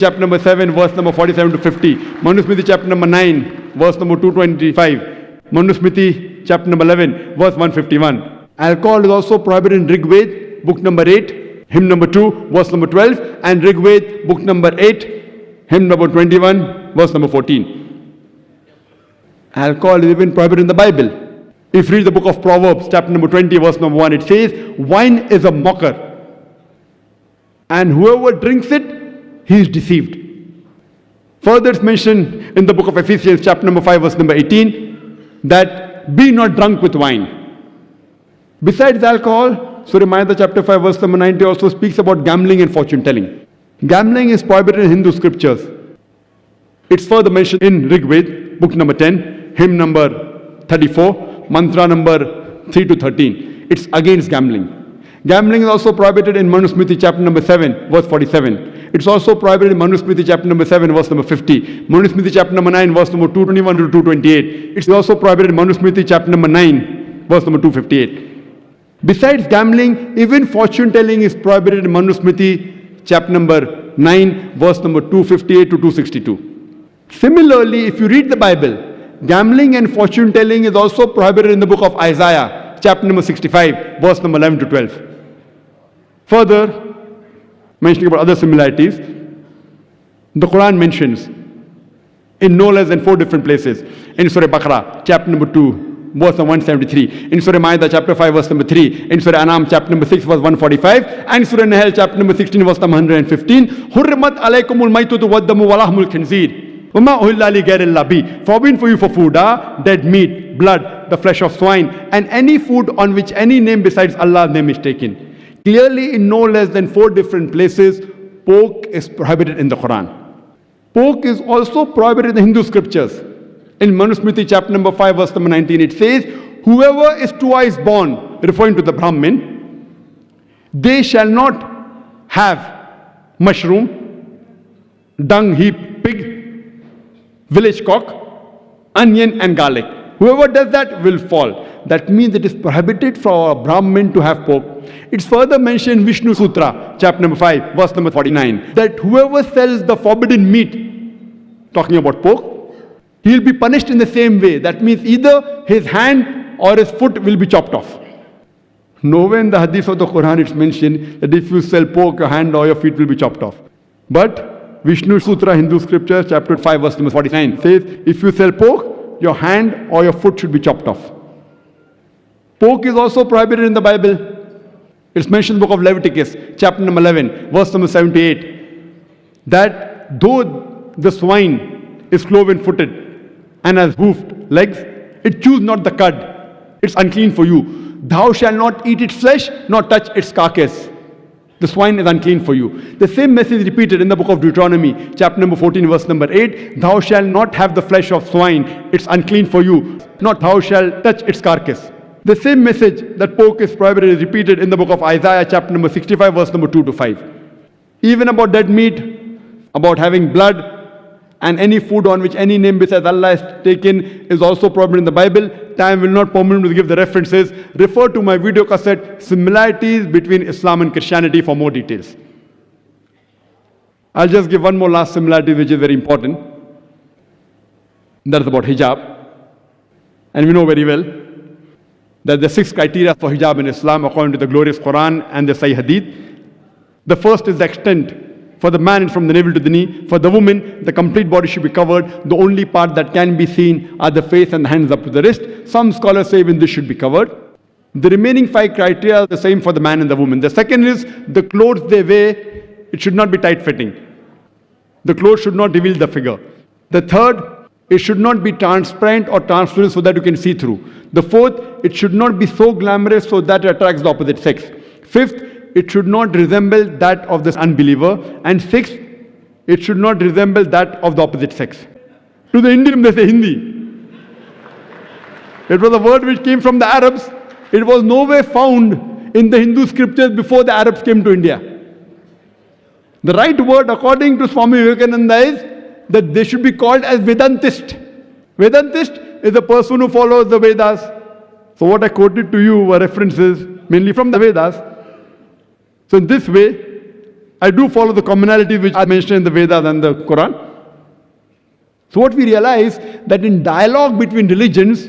chapter number 7, verse number 47 to 50. Manusmriti chapter number 9, verse number 225. Manusmriti chapter number 11, verse 151. Alcohol is also prohibited in Rig Veda, book number 8, hymn number 2, verse number 12, and Rig Veda, book number 8, hymn number 21, verse number 14. Alcohol is even prohibited in the Bible. If you read the book of Proverbs, chapter number 20, verse number 1, it says, wine is a mocker, and whoever drinks it, he is deceived. Further, it's mentioned in the book of Ephesians, chapter number 5, verse number 18, that be not drunk with wine. Besides alcohol, Surah Maida, chapter 5, verse number 90 also speaks about gambling and fortune telling. Gambling is prohibited in Hindu scriptures. It's further mentioned in Rig Veda, book number 10, hymn number 34, mantra number 3 to 13. It's against gambling. Gambling is also prohibited in Manusmriti chapter number 7, verse 47. It's also prohibited in Manusmriti chapter number 7, verse number 50. Manusmriti chapter number 9, verse number 221 to 228. It's also prohibited in Manusmriti chapter number 9, verse number 258. Besides gambling, even fortune telling is prohibited in Manusmriti chapter number 9, verse number 258 to 262. Similarly, if you read the Bible, gambling and fortune telling is also prohibited in the book of Isaiah, chapter number 65, verse number 11 to 12. Further, mentioning about other similarities, the Quran mentions in no less than 4 different places. In Surah Baqarah, chapter number 2, verse number 173. In Surah Maida, chapter 5, verse number 3. In Surah Anam, chapter number 6, verse 145. And Surah Nahl, chapter number 16, verse number 115. Hurrimat alaykumul maytutu waddamu walahmul khinzir. Forbidden for you for food are dead meat, blood, the flesh of swine, and any food on which any name besides Allah's name is taken. Clearly, in no less than 4 different places, pork is prohibited in the Quran. Pork is also prohibited in the Hindu scriptures. In Manusmriti chapter number 5, verse number 19, it says, whoever is twice born, referring to the Brahmin, they shall not have mushroom, dung heap, pig, village cock, onion and garlic. Whoever does that will fall. That means it is prohibited for a Brahmin to have pork. It's further mentioned in Vishnu Sutra, chapter number 5, verse number 49, that whoever sells the forbidden meat, talking about pork, he'll be punished in the same way. That means either his hand or his foot will be chopped off. Nowhere in the hadith of the Quran it's mentioned that if you sell pork, your hand or your feet will be chopped off. But Vishnu Sutra, Hindu scripture, chapter 5, verse number 49 says, if you sell pork, your hand or your foot should be chopped off. Pork is also prohibited in the Bible. It's mentioned in the book of Leviticus, chapter number 11, verse number 78, that though the swine is cloven-footed and has hoofed legs, it chews not the cud. It's unclean for you. Thou shalt not eat its flesh, nor touch its carcass. The swine is unclean for you. The same message repeated in the book of Deuteronomy, chapter number 14, verse number 8. Thou shalt not have the flesh of swine. It's unclean for you. Not thou shalt touch its carcass. The same message that pork is prohibited is repeated in the book of Isaiah, chapter number 65, verse number 2 to 5. Even about dead meat, about having blood, and any food on which any name besides Allah is taken is also prohibited in the Bible. Time will not permit me to give the references. Refer to my video cassette, Similarities Between Islam and Christianity, for more details. I'll just give one more last similarity which is very important. That's about hijab. And we know very well that the 6 criteria for hijab in Islam according to the glorious Quran and the Sahih Hadith. The first is the extent. For the man, it's from the navel to the knee. For the woman, the complete body should be covered. The only part that can be seen are the face and the hands up to the wrist. Some scholars say even this should be covered. The remaining 5 criteria are the same for the man and the woman. The second is the clothes they wear, it should not be tight-fitting. The clothes should not reveal the figure. The third, it should not be transparent or translucent so that you can see through. The fourth, it should not be so glamorous so that it attracts the opposite sex. Fifth, it should not resemble that of the unbeliever. And sixth, it should not resemble that of the opposite sex. To the Indian, they say Hindi. It was a word which came from the Arabs. It was nowhere found in the Hindu scriptures before the Arabs came to India. The right word, according to Swami Vivekananda, is that they should be called as Vedantist. Vedantist is a person who follows the Vedas. So what I quoted to you were references mainly from the Vedas. So in this way, I do follow the commonality which I mentioned in the Vedas and the Quran. So what we realize that in dialogue between religions,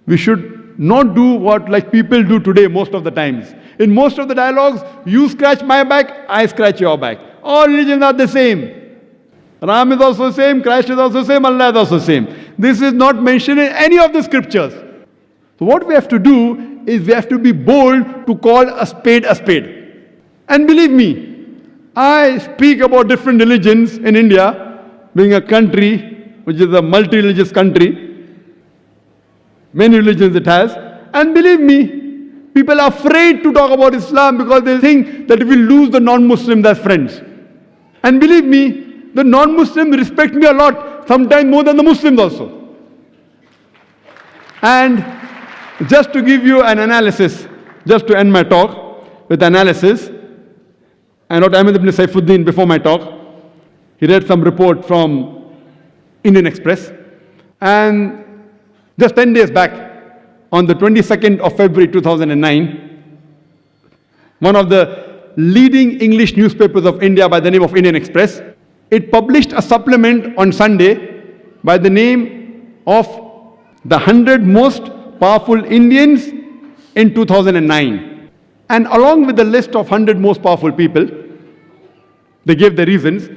we should not do what like people do today most of the times. In most of the dialogues, you scratch my back, I scratch your back. All religions are the same. Ram is also the same, Christ is also the same, Allah is also the same. This is not mentioned in any of the scriptures. So what we have to do is we have to be bold to call a spade a spade. And believe me, I speak about different religions in India, being a country which is a multi-religious country. Many religions it has. And believe me, people are afraid to talk about Islam because they think that if we lose the non-Muslims as friends. And believe me, the non-Muslims respect me a lot, sometimes more than the Muslims also. And just to give you an analysis, just to end my talk with analysis, and Dr. Ahmed ibn Saifuddin, before my talk, he read some report from Indian Express, and just 10 days back, on the 22nd of February 2009, one of the leading English newspapers of India by the name of Indian Express, it published a supplement on Sunday by the name of the 100 most powerful Indians in 2009. And along with the list of 100 most powerful people, they gave the reasons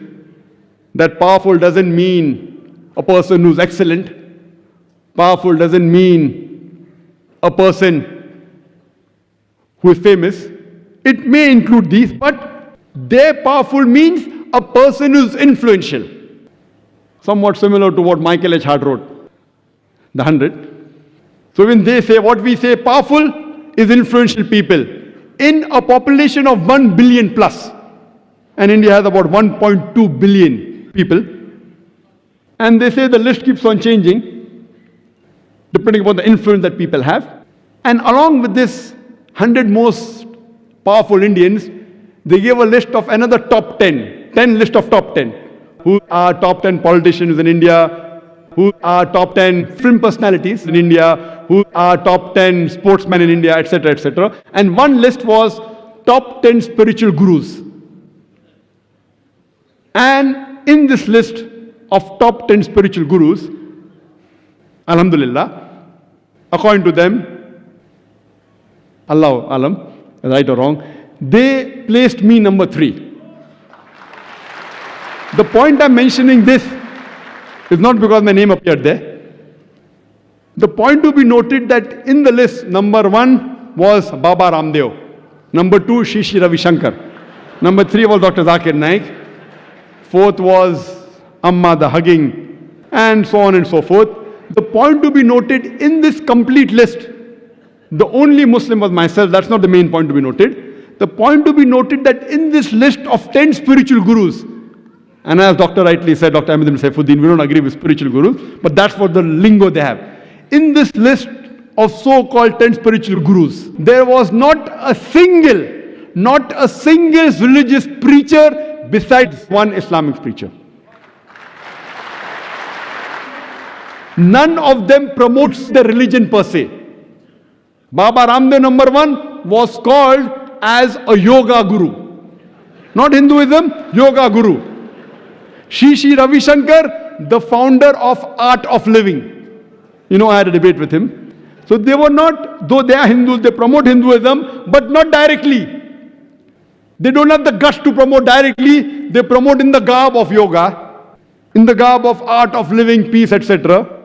that powerful doesn't mean a person who's excellent. Powerful doesn't mean a person who is famous. It may include these, but their powerful means a person who's influential. Somewhat similar to what Michael H. Hart wrote, the 100. So when they say, what we say powerful is influential people in a population of 1 billion plus. And India has about 1.2 billion people. And they say the list keeps on changing, depending upon the influence that people have. And along with this 100 most powerful Indians, they gave a list of another top 10 list of top 10. Who are top 10 politicians in India, who are top 10 film personalities in India, who are top 10 sportsmen in India, etc., etc. And one list was top 10 spiritual gurus. And in this list of top 10 spiritual gurus, Alhamdulillah, according to them, Allahu Alam, right or wrong, they placed me number 3. The point I'm mentioning this is not because my name appeared there. The point to be noted that in the list, number 1 was Baba Ramdev. Number 2, Shri Shri Ravi Shankar. Number 3 was Dr. Zakir Naik. 4th was Amma the Hugging, and so on and so forth. The point to be noted in this complete list, the only Muslim was myself. That's not the main point to be noted. The point to be noted that in this list of 10 spiritual gurus, and as Dr. rightly said, Dr. Ahmed ibn Saifuddin, we don't agree with spiritual gurus, but that's what the lingo they have. In this list of so-called 10 spiritual gurus, there was not a single religious preacher besides one Islamic preacher. None of them promotes the religion per se. Baba Ramdev, number 1, was called as a yoga guru. Not Hinduism, yoga guru. Shri Shri Ravi Shankar, the founder of Art of Living. You know, I had a debate with him. So they were not, though they are Hindus, they promote Hinduism, but not directly. They don't have the guts to promote directly. They promote in the garb of yoga, in the garb of art of living, peace, etc.